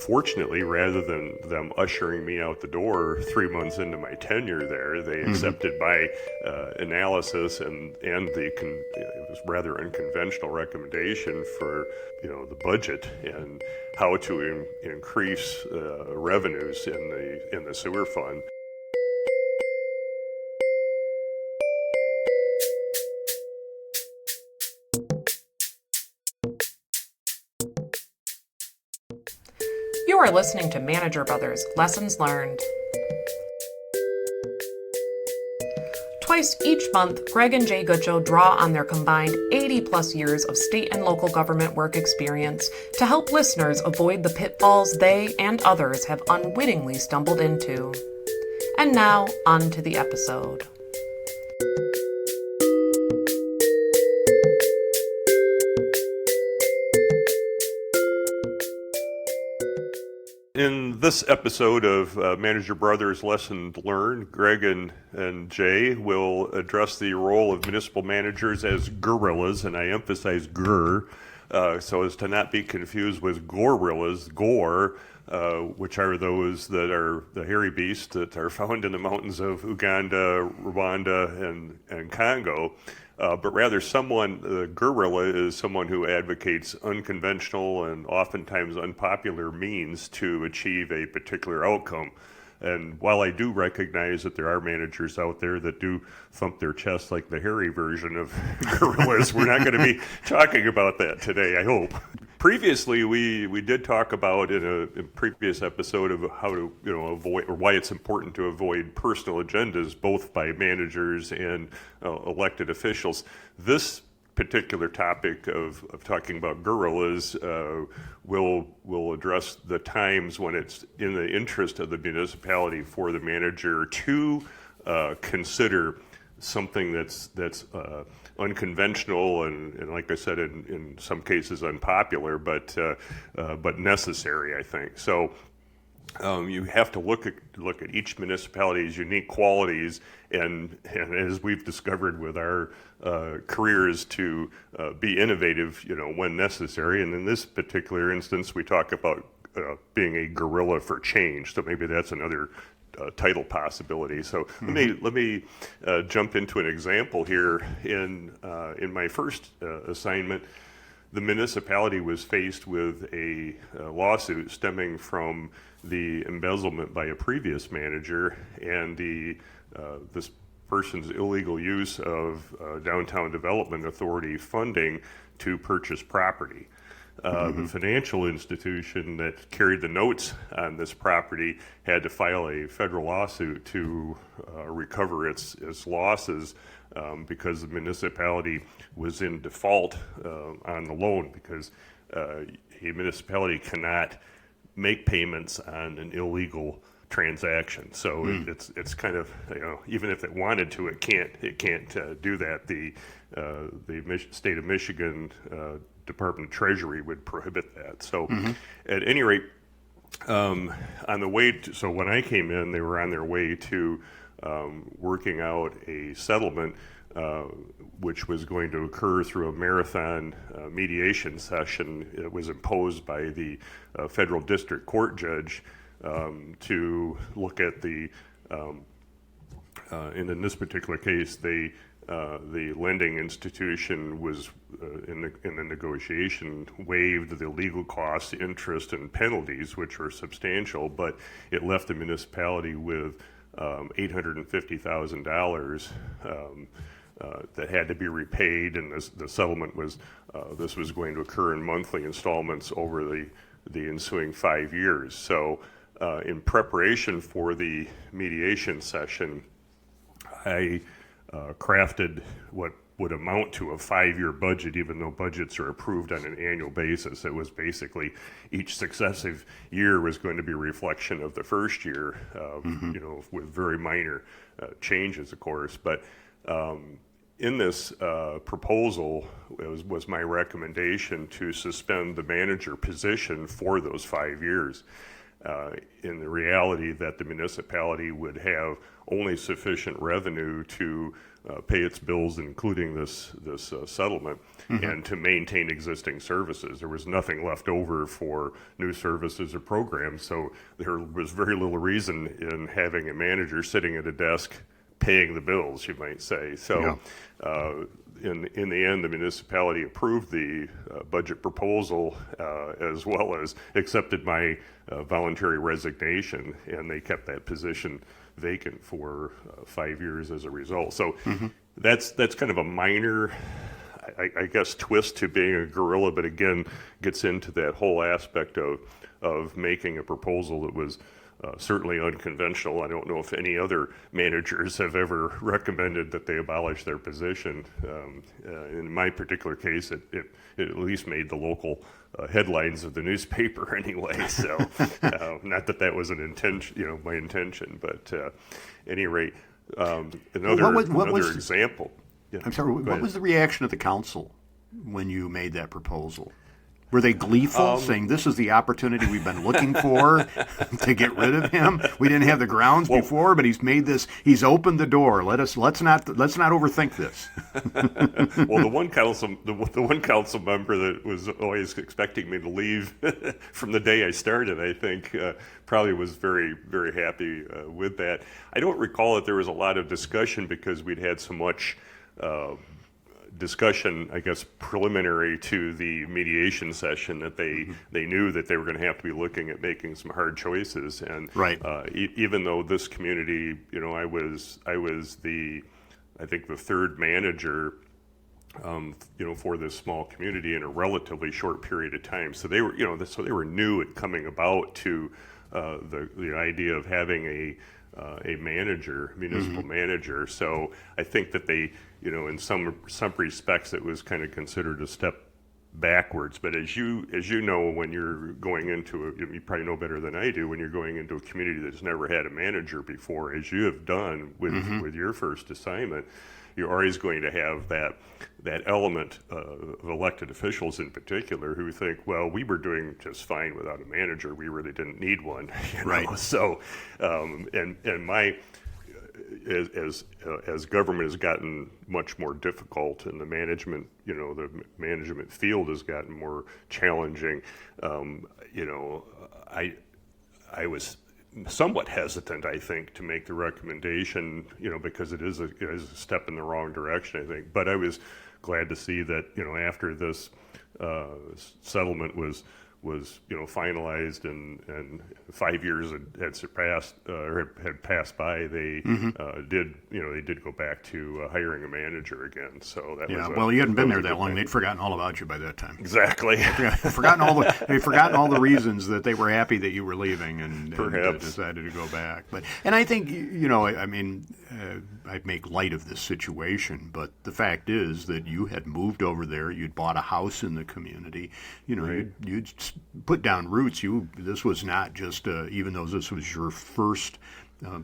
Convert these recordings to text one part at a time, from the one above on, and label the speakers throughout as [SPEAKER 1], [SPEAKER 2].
[SPEAKER 1] Fortunately, rather than them ushering me out the door 3 months into my tenure there, they accepted my analysis and it was rather unconventional recommendation for the budget and how to increase revenues in the sewer fund.
[SPEAKER 2] You are listening to Manager Brothers Lessons Learned. Twice each month, Greg and Jay Gutcho draw on their combined 80-plus years of state and local government work experience to help listeners avoid the pitfalls they and others have unwittingly stumbled into. And now, on to the episode.
[SPEAKER 1] In this episode of Manager Brothers Lessons Learned, Greg and Jay will address the role of municipal managers as guerrillas, and I emphasize gur, so as to not be confused with gorillas, which are those that are the hairy beasts that are found in the mountains of Uganda, Rwanda, and Congo. But rather guerrilla is someone who advocates unconventional and oftentimes unpopular means to achieve a particular outcome. And while I do recognize that there are managers out there that do thump their chest like the hairy version of guerrillas, we're not going to be talking about that today, I hope. Previously, we did talk about in a previous episode of how to avoid, or why it's important to avoid personal agendas, both by managers and elected officials. This particular topic of talking about guerrillas will address the times when it's in the interest of the municipality for the manager to consider something that's unconventional and like I said, in some cases unpopular, but necessary, I think. So you have to look at each municipality's unique qualities, and as we've discovered with our careers, to be innovative, when necessary. And in this particular instance, we talk about being a guerrilla for change. So maybe that's another title possibility. So let me jump into an example here. In my first assignment, the municipality was faced with a lawsuit stemming from the embezzlement by a previous manager and this person's illegal use of Downtown Development Authority funding to purchase property. The financial institution that carried the notes on this property had to file a federal lawsuit to recover its losses because the municipality was in default on the loan, because a municipality cannot make payments on an illegal transaction. So it's kind of, even if it wanted to, it can't do that. The state of Michigan Department of Treasury would prohibit that. So at any rate, on the way so when I came in, they were on their way to working out a settlement which was going to occur through a marathon mediation session. It was imposed by the federal district court judge to look at and in this particular case, the lending institution was in the negotiation waived the legal costs, interest, and penalties, which were substantial, but it left the municipality with $850,000 that had to be repaid, and the settlement was this was going to occur in monthly installments over the ensuing 5 years. So in preparation for the mediation session, I crafted what would amount to a 5-year budget, even though budgets are approved on an annual basis. It was basically each successive year was going to be a reflection of the first year, with very minor changes, of course. But in this proposal was my recommendation to suspend the manager position for those 5 years. in the reality that the municipality would have only sufficient revenue to pay its bills, including this settlement, and to maintain existing services. There was nothing left over for new services or programs, so there was very little reason in having a manager sitting at a desk paying the bills, you might say. So in the end, the municipality approved the budget proposal as well as accepted my voluntary resignation, and they kept that position vacant for 5 years as a result. So that's kind of a minor, I guess, twist to being a guerrilla, but again, gets into that whole aspect of making a proposal that was certainly unconventional. I don't know if any other managers have ever recommended that they abolish their position. In my particular case, it at least made the local headlines of the newspaper anyway. So, not that was an intention, my intention, but at any rate, another example. Yeah.
[SPEAKER 3] I'm sorry. What was the reaction of the council when you made that proposal? Were they gleeful, saying this is the opportunity we've been looking for to get rid of him? We didn't have the grounds before, but he's made this. He's opened the door. Let's not overthink this.
[SPEAKER 1] Well, the one council member that was always expecting me to leave from the day I started, I think, probably was very, very happy with that. I don't recall that there was a lot of discussion because we'd had so much discussion, I guess, preliminary to the mediation session that they knew that they were going to have to be looking at making some hard choices. And
[SPEAKER 3] right.
[SPEAKER 1] Even though this community, I was the third manager, for this small community in a relatively short period of time. So they were, they were new at coming about to the idea of having a manager, municipal manager. So I think that they, in some respects, it was kind of considered a step backwards. But as you know, when you're going into you probably know better than I do, when you're going into a community that's never had a manager before, as you have done with your first assignment, you're always going to have that element of elected officials in particular who think, well, we were doing just fine without a manager. We really didn't need one.
[SPEAKER 3] Right.
[SPEAKER 1] So, and my as government has gotten much more difficult and the management field has gotten more challenging, I was somewhat hesitant, I think, to make the recommendation, because it is a step in the wrong direction, I think. But I was glad to see that, after this settlement was finalized and 5 years had surpassed or had passed by, they did go back to hiring a manager again. So that was
[SPEAKER 3] you hadn't been there that long. They'd forgotten all about you by that time.
[SPEAKER 1] Exactly.
[SPEAKER 3] They'd forgotten all the reasons that they were happy that you were leaving and decided to go back. And I think I'd make light of this situation, but the fact is that you had moved over there. You'd bought a house in the community.
[SPEAKER 1] Right.
[SPEAKER 3] You'd put down roots. This was not just even though this was your first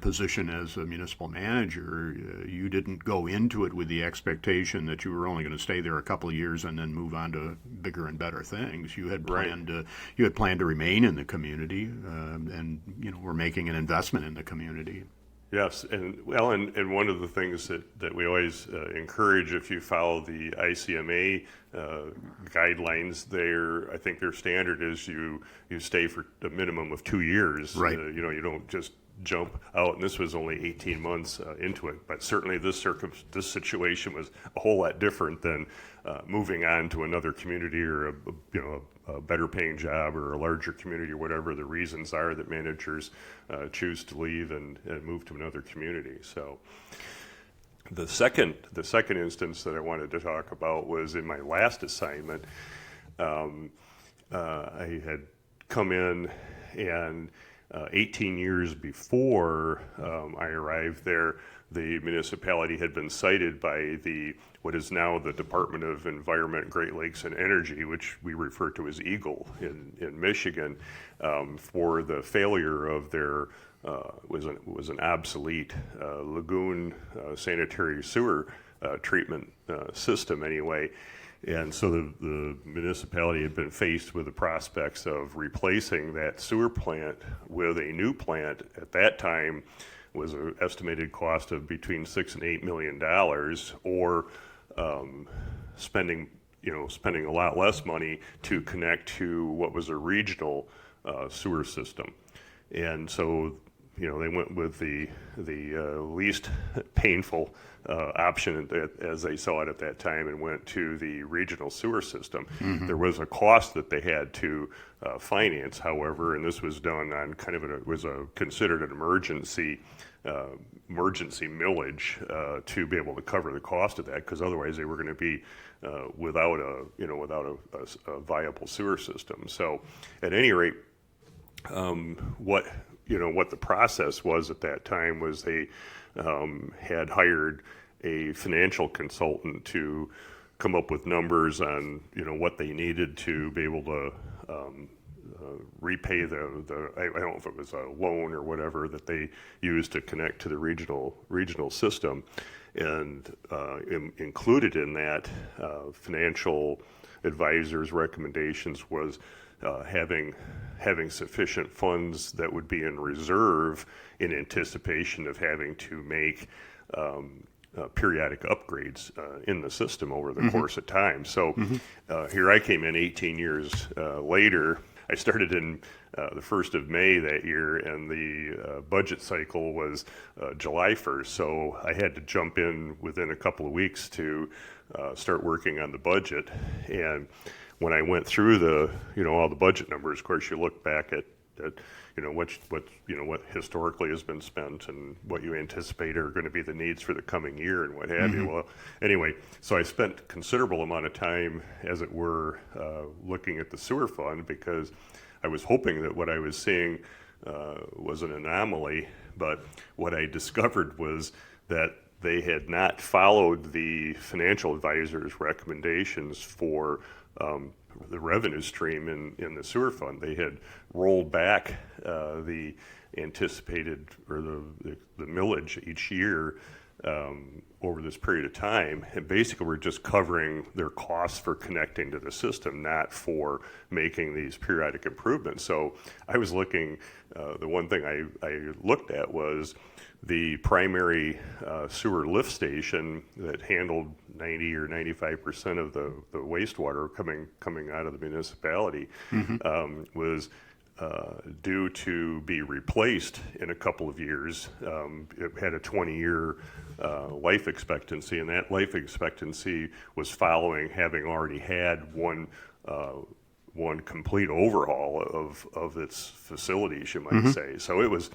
[SPEAKER 3] position as a municipal manager, you didn't go into it with the expectation that you were only going to stay there a couple of years and then move on to bigger and better things. You had planned to remain in the community, and were making an investment in the community.
[SPEAKER 1] Yes, and one of the things that we always encourage, if you follow the ICMA guidelines, I think their standard is you stay for a minimum of 2 years.
[SPEAKER 3] Right.
[SPEAKER 1] You don't just jump out, and this was only 18 months into it. But certainly this situation was a whole lot different than moving on to another community or a better paying job or a larger community or whatever the reasons are that managers choose to leave and move to another community. So the second instance that I wanted to talk about was in my last assignment. I had come in and 18 years before I arrived there, the municipality had been cited by what is now the Department of Environment, Great Lakes, and Energy, which we refer to as EGLE in Michigan, for the failure of their was an obsolete lagoon sanitary sewer treatment system anyway. And so the municipality had been faced with the prospects of replacing that sewer plant with a new plant. At that time was an estimated cost of between $6 and $8 million, or spending a lot less money to connect to what was a regional sewer system. And so, they went with the least painful option as they saw it at that time, and went to the regional sewer system. Mm-hmm. There was a cost that they had to finance, however, and this was done on kind of considered an emergency millage to be able to cover the cost of that, because otherwise they were going to be without a viable sewer system. So, at any rate, what the process was at that time was they had hired a financial consultant to come up with numbers on what they needed to be able to repay the I don't know if it was a loan or whatever that they used to connect to the regional system, and included in that financial advisor's recommendations was having sufficient funds that would be in reserve in anticipation of having to make periodic upgrades in the system over the course of time. So here I came in 18 years later. I started in the 1st of May that year, and the budget cycle was July 1st. So I had to jump in within a couple of weeks to start working on the budget. And when I went through all the budget numbers, of course, you look back at what historically has been spent and what you anticipate are going to be the needs for the coming year and what have you. Well, anyway, so I spent a considerable amount of time, as it were, looking at the sewer fund, because I was hoping that what I was seeing was an anomaly, but what I discovered was that they had not followed the financial advisor's recommendations for the revenue stream in the sewer fund. They had rolled back the anticipated, or the millage each year over this period of time, and basically we're just covering their costs for connecting to the system, not for making these periodic improvements. So I was looking, the one thing I looked at was the primary sewer lift station that handled 90 or 95% of the wastewater coming out of the municipality was due to be replaced in a couple of years. It had a 20-year life expectancy, and that life expectancy was following having already had one complete overhaul of its facilities, you might say. So it was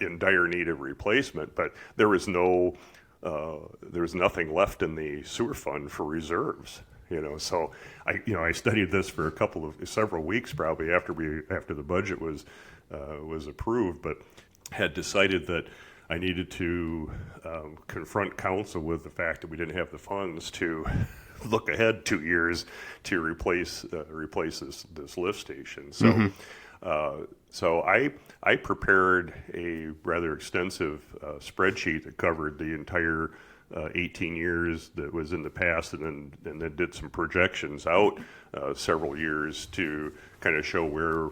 [SPEAKER 1] in dire need of replacement, but there was nothing left in the sewer fund for reserves. So I studied this for several weeks probably after the budget was approved, but had decided that I needed to confront council with the fact that we didn't have the funds to look ahead 2 years to replace this lift station. So so I prepared a rather extensive spreadsheet that covered the entire 18 years that was in the past, and then did some projections out several years to kind of show where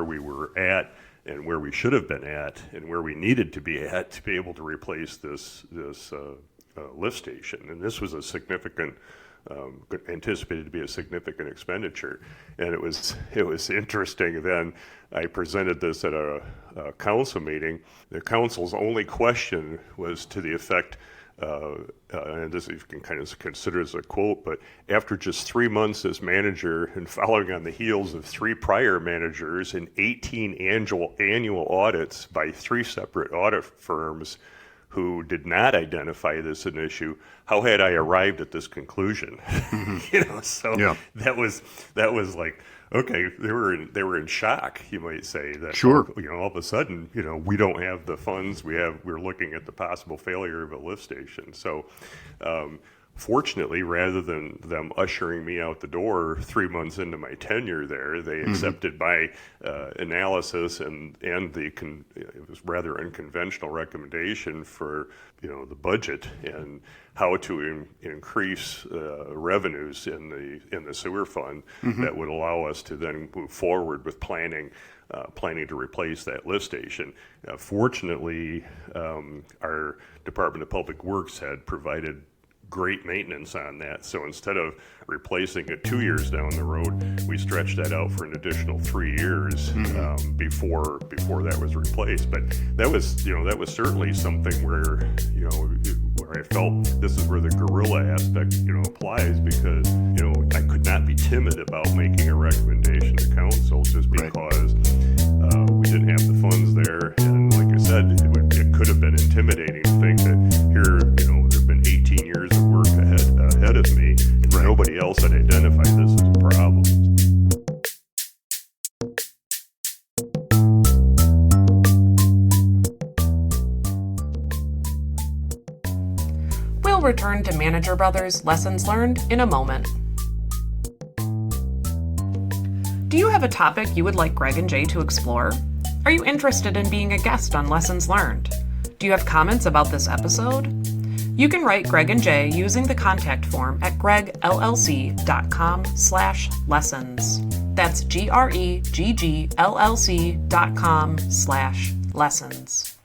[SPEAKER 1] we were at and where we should have been at and where we needed to be at to be able to replace this lift station. And this was a significant, anticipated to be a significant expenditure. And it was interesting. Then I presented this at a council meeting. The council's only question was to the effect, and this you can kind of consider as a quote, but after just 3 months as manager and following on the heels of 3 prior managers and 18 annual audits by 3 separate audit firms who did not identify this an issue, how had I arrived at this conclusion? So yeah. that was like, okay, they were in shock, you might say, that
[SPEAKER 3] sure.
[SPEAKER 1] All of a sudden, we don't have the funds. We're looking at the possible failure of a lift station. So Fortunately, rather than them ushering me out the door 3 months into my tenure there, they accepted my analysis and it was rather unconventional recommendation for the budget and how to increase revenues in the sewer fund that would allow us to then move forward with planning to replace that lift station. Fortunately, our Department of Public Works had provided great maintenance on that. So instead of replacing it 2 years down the road, we stretched that out for an additional 3 years before that was replaced. But that was certainly something where I felt this is where the guerrilla aspect applies, because I could not be timid about making a recommendation to council just because we didn't have the funds there. And like I said, it could have been intimidating to think that here there've been 18 years of work ahead of me, and nobody else had identified this as a problem.
[SPEAKER 2] We'll return to Manager Brothers' lessons learned in a moment. Do you have a topic you would like Gregg and Jay to explore? Are you interested in being a guest on Lessons Learned? Do you have comments about this episode? You can write Gregg and Jay using the contact form at greggllc.com/lessons. That's greggllc.com/lessons.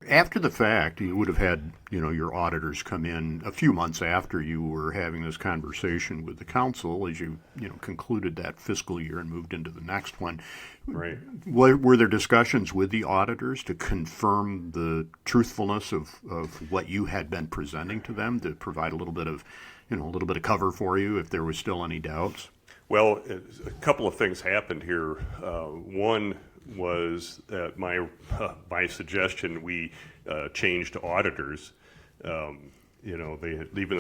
[SPEAKER 3] After the fact, you would have had, your auditors come in a few months after you were having this conversation with the council as you, concluded that fiscal year and moved into the next one.
[SPEAKER 1] Right.
[SPEAKER 3] Were there discussions with the auditors to confirm the truthfulness of what you had been presenting to them, to provide a little bit of cover for you if there was still any doubts?
[SPEAKER 1] Well, a couple of things happened here. One was that my suggestion we change to auditors. Even though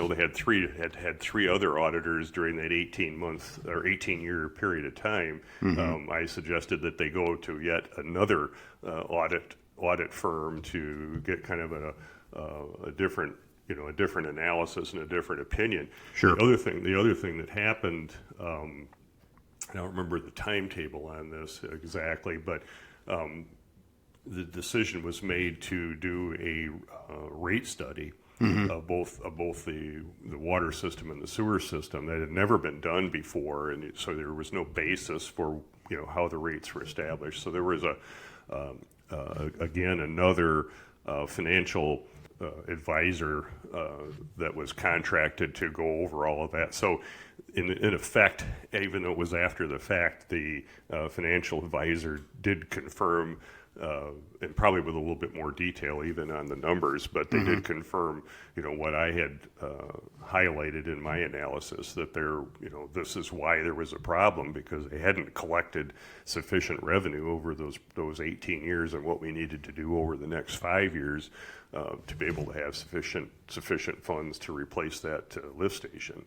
[SPEAKER 1] they had three other auditors during that 18-year period of time, I suggested that they go to yet another audit firm to get kind of a different analysis and a different opinion.
[SPEAKER 3] Sure.
[SPEAKER 1] The other thing that happened. I don't remember the timetable on this exactly, but the decision was made to do a rate study of both the water system and the sewer system that had never been done before, and so there was no basis for how the rates were established. So there was again another financial advisor that was contracted to go over all of that. So in effect, even though it was after the fact, the financial advisor did confirm, and probably with a little bit more detail even on the numbers, but they did confirm, what I had highlighted in my analysis, that this is why there was a problem, because they hadn't collected sufficient revenue over those 18 years, and what we needed to do over the next 5 years to be able to have sufficient funds to replace that lift station.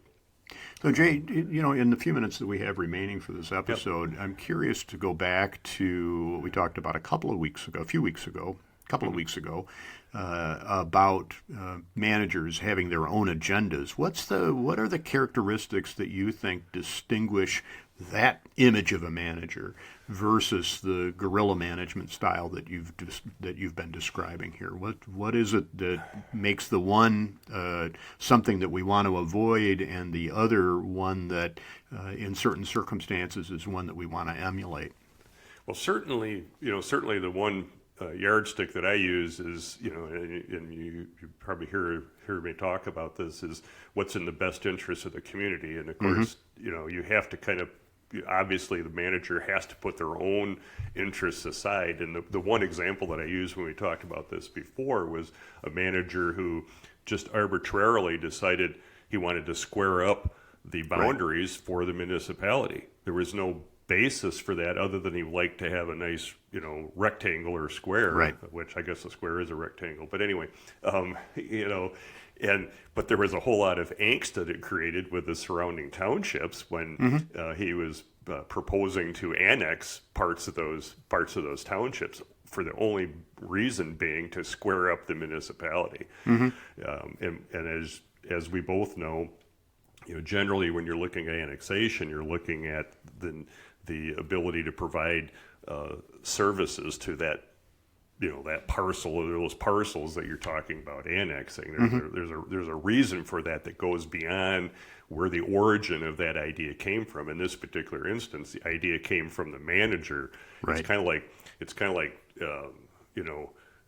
[SPEAKER 3] So, Jay, in the few minutes that we have remaining for this episode, I'm curious to go back to what we talked about a couple of weeks ago, about managers having their own agendas. What are the characteristics that you think distinguish that image of a manager versus the guerrilla management style that you've been describing here? What is it that makes the one something that we want to avoid, and the other one that, in certain circumstances, is one that we want to emulate?
[SPEAKER 1] Well, certainly the one yardstick that I use is, and you probably hear me talk about this, is what's in the best interest of the community. And of course, you have to kind of, obviously the manager has to put their own interests aside. And the one example that I used when we talked about this before was a manager who just arbitrarily decided he wanted to square up the boundaries for the municipality. There was no basis for that other than he liked to have a nice, rectangle or square, which I guess a square is a rectangle. But anyway, But there was a whole lot of angst that it created with the surrounding townships when he was proposing to annex parts of those townships, for the only reason being to square up the municipality. And as we both know, generally when you're looking at annexation, you're looking at the ability to provide services to that, that parcel or those parcels that you're talking about annexing. There's a reason for that goes beyond where the origin of that idea came from. In this particular instance, the idea came from the manager.
[SPEAKER 3] Right.
[SPEAKER 1] It's kind of like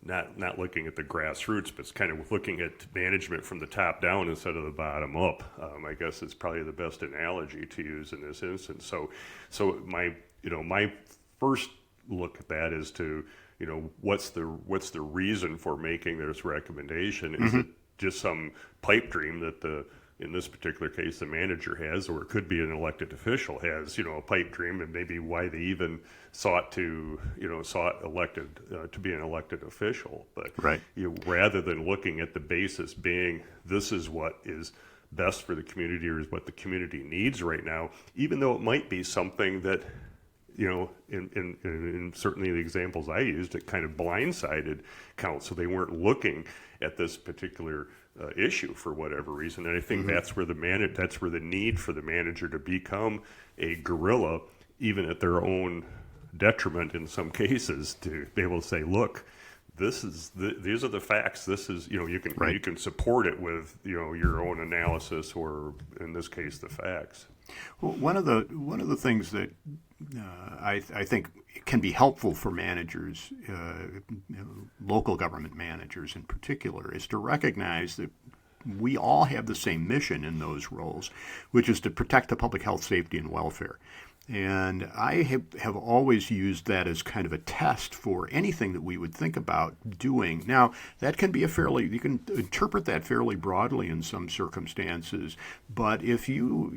[SPEAKER 1] not looking at the grassroots, but it's kind of looking at management from the top down instead of the bottom up. I guess it's probably the best analogy to use in this instance. So my first look at that is to, what's the reason for making this recommendation? Is it just some pipe dream that in this particular case, the manager has, or it could be an elected official has, a pipe dream, and maybe why they even sought elected to be an elected official. But
[SPEAKER 3] right.
[SPEAKER 1] Rather than looking at the basis being this is what is best for the community or is what the community needs right now, even though it might be something that, in certainly the examples I used, it kind of blindsided council. They weren't looking at this particular issue for whatever reason, and I think that's where the need for the manager to become a guerrilla, even at their own detriment in some cases, to be able to say, look, these are the facts. This is, you can support it with your own analysis, or in this case the facts.
[SPEAKER 3] Well, one of the things that I think can be helpful for managers, local government managers in particular, is to recognize that we all have the same mission in those roles, which is to protect the public health, safety, and welfare. And I have always used that as kind of a test for anything that we would think about doing. Now, that can be you can interpret that fairly broadly in some circumstances, but if you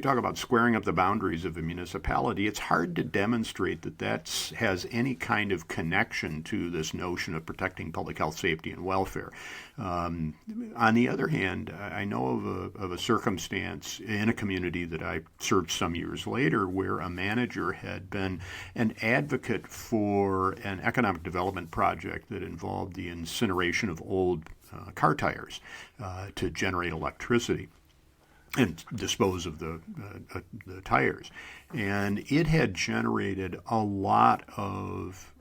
[SPEAKER 3] talk about squaring up the boundaries of a municipality, it's hard to demonstrate that has any kind of connection to this notion of protecting public health, safety, and welfare. On the other hand, I know of a circumstance in a community that I served some years later where a manager had been an advocate for an economic development project that involved the incineration of old car tires to generate electricity and dispose of the tires. And it had generated a lot of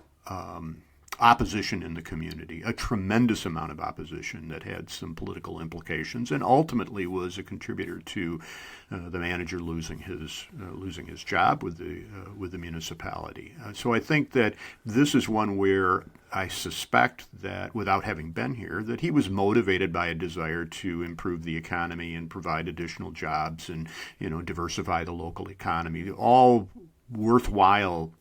[SPEAKER 3] opposition in the community, a tremendous amount of opposition that had some political implications, and ultimately was a contributor to the manager losing his job with the municipality. So I think that this is one where I suspect that, without having been here, that he was motivated by a desire to improve the economy and provide additional jobs and diversify the local economy. All worthwhile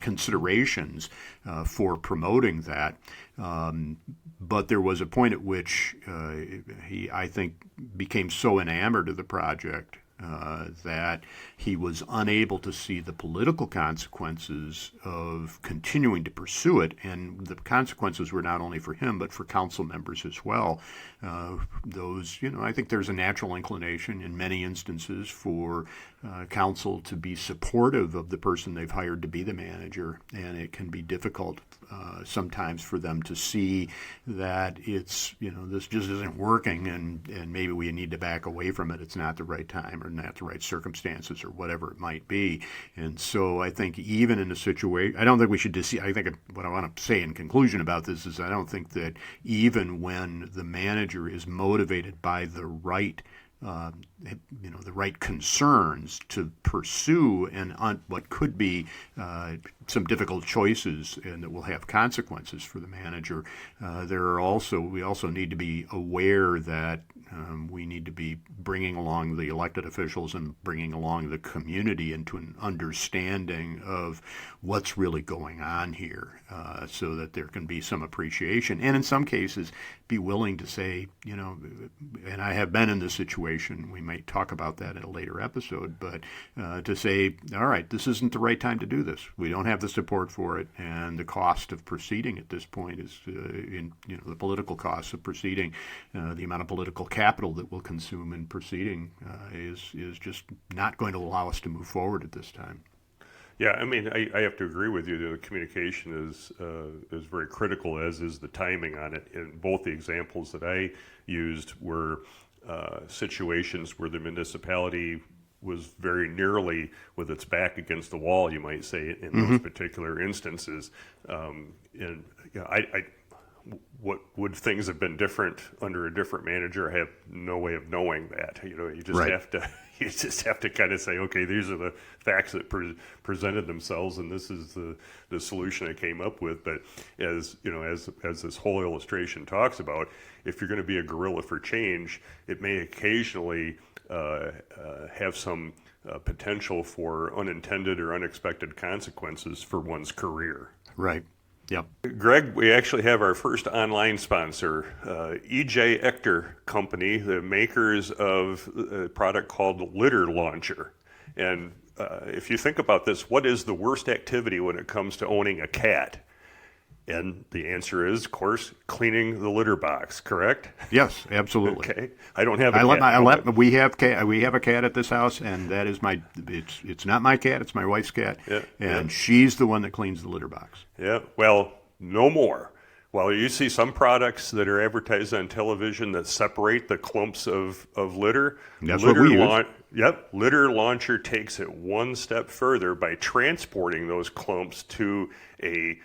[SPEAKER 3] considerations for promoting that, but there was a point at which he, I think, became so enamored of the project that he was unable to see the political consequences of continuing to pursue it, and the consequences were not only for him but for council members as well. I think there's a natural inclination in many instances for council to be supportive of the person they've hired to be the manager, and it can be difficult sometimes for them to see that it's this just isn't working, and maybe we need to back away from it. It's not the right time or not the right circumstances or whatever it might be. And so I think even in a situation, I don't think we should I think what I want to say in conclusion about this is I don't think that even when the manager is motivated by the right the right concerns to pursue what could be some difficult choices and that will have consequences for the manager. We also need to be aware that We need to be bringing along the elected officials and bringing along the community into an understanding of what's really going on here, so that there can be some appreciation. And in some cases, be willing to say, and I have been in this situation, we might talk about that in a later episode, but to say, all right, this isn't the right time to do this. We don't have the support for it, and the cost of proceeding at this point is, the political costs of proceeding, the amount of political capital that will consume in proceeding is just not going to allow us to move forward at this time.
[SPEAKER 1] Yeah, I mean, I have to agree with you. The communication is very critical, as is the timing on it. And both the examples that I used were situations where the municipality was very nearly with its back against the wall, you might say, in those particular instances. And what would things have been different under a different manager? I have no way of knowing that. You just
[SPEAKER 3] Right.
[SPEAKER 1] have to kind of say, okay, these are the facts that presented themselves, and this is the solution I came up with. But as this whole illustration talks about, if you're going to be a guerrilla for change, it may occasionally have some potential for unintended or unexpected consequences for one's career.
[SPEAKER 3] Right. Yep.
[SPEAKER 1] Greg, we actually have our first online sponsor, E.J. Ector Company, the makers of a product called Litter Launcher. And if you think about this, what is the worst activity when it comes to owning a cat? And the answer is, of course, cleaning the litter box, correct?
[SPEAKER 3] Yes, absolutely.
[SPEAKER 1] Okay. I don't have a cat.
[SPEAKER 3] We have a cat at this house, and that is it's not my cat, it's my wife's cat, and she's the one that cleans the litter box.
[SPEAKER 1] Yeah, well, no more. Well, you see some products that are advertised on television that separate the clumps of litter.
[SPEAKER 3] That's what we use.
[SPEAKER 1] Litter Launcher takes it one step further by transporting those clumps to a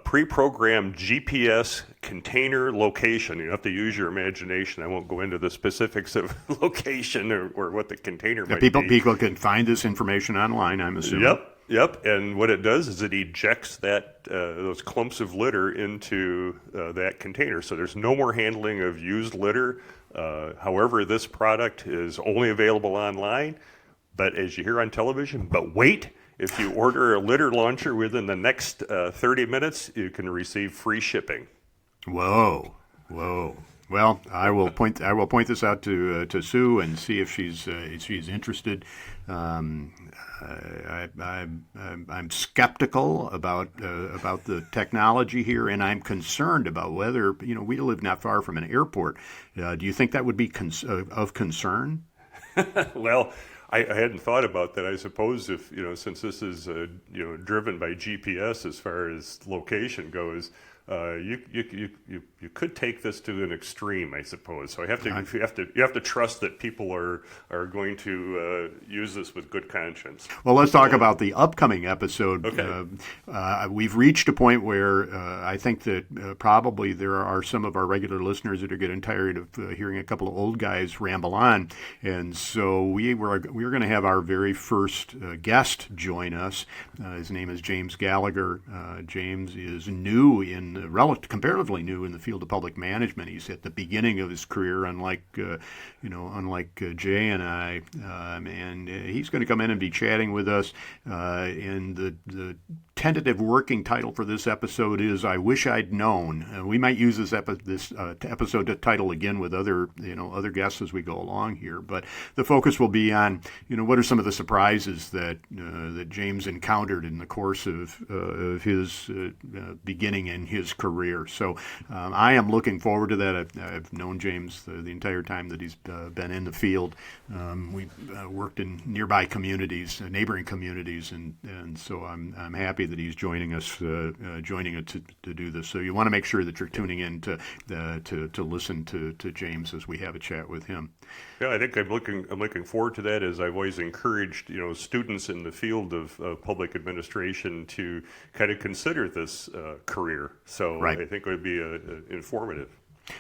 [SPEAKER 1] pre-programmed GPS container location. You have to use your imagination. I won't go into the specifics of location or what the container might be.
[SPEAKER 3] People can find this information online, I'm assuming.
[SPEAKER 1] Yep. And what it does is it ejects those clumps of litter into that container. So there's no more handling of used litter. However, this product is only available online. But as you hear on television, but wait, if you order a litter launcher within the next 30 minutes, you can receive free shipping.
[SPEAKER 3] Whoa. Well, I will point this out to Sue and see if she's interested. I'm skeptical about the technology here, and I'm concerned about whether we live not far from an airport. Do you think that would be of concern?
[SPEAKER 1] Well, I hadn't thought about that. I suppose if since this is driven by GPS as far as location goes, you could take this to an extreme, I suppose. So you have to trust that people are going to use this with good conscience.
[SPEAKER 3] Well, let's talk about the upcoming episode.
[SPEAKER 1] Okay.
[SPEAKER 3] We've reached a point where I think that probably there are some of our regular listeners that are getting tired of hearing a couple of old guys ramble on, and so we're going to have our very first guest join us. His name is James Gallagher. James is comparatively new in the field of public management. He's at the beginning of his career, unlike Jay and I, and he's going to come in and be chatting with us. And the tentative working title for this episode is "I Wish I'd Known." We might use this episode title again with other guests as we go along here, but the focus will be on what are some of the surprises that James encountered in the course of his beginning in his career. So I am looking forward to that. I've known James the entire time that he's been in the field. We've worked in nearby communities, neighboring communities, and so I'm happy that he's joining us to do this. So you want to make sure that you're tuning in to listen to James as we have a chat with him.
[SPEAKER 1] Yeah, I think I'm looking forward to that, as I've always encouraged students in the field of public administration to kind of consider this career. So
[SPEAKER 3] right.
[SPEAKER 1] I think it would be informative.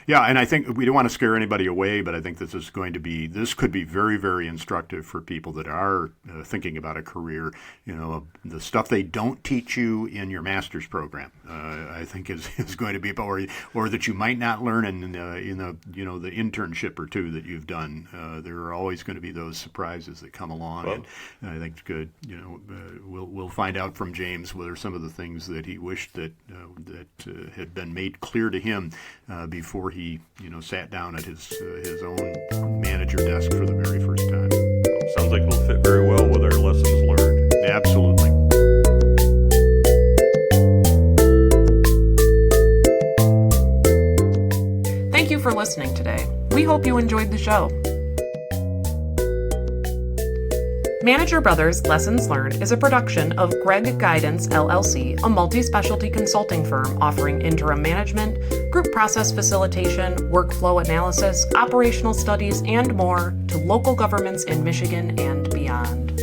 [SPEAKER 3] Yeah, and I think we don't want to scare anybody away, but I think this could be very, very instructive for people that are thinking about a career. The stuff they don't teach you in your master's program, I think is going to be, or that you might not learn in the internship or two that you've done. There are always going to be those surprises that come along, and I think it's good. We'll find out from James whether some of the things that he wished that had been made clear to him before he sat down at his own manager desk for the very first time.
[SPEAKER 1] Well, sounds like it'll fit very well with our lessons learned.
[SPEAKER 3] Absolutely.
[SPEAKER 2] Thank you for listening today. We hope you enjoyed the show. Manager Brothers Lessons Learned is a production of Gregg Guidance, LLC, a multi-specialty consulting firm offering interim management, group process facilitation, workflow analysis, operational studies, and more to local governments in Michigan and beyond.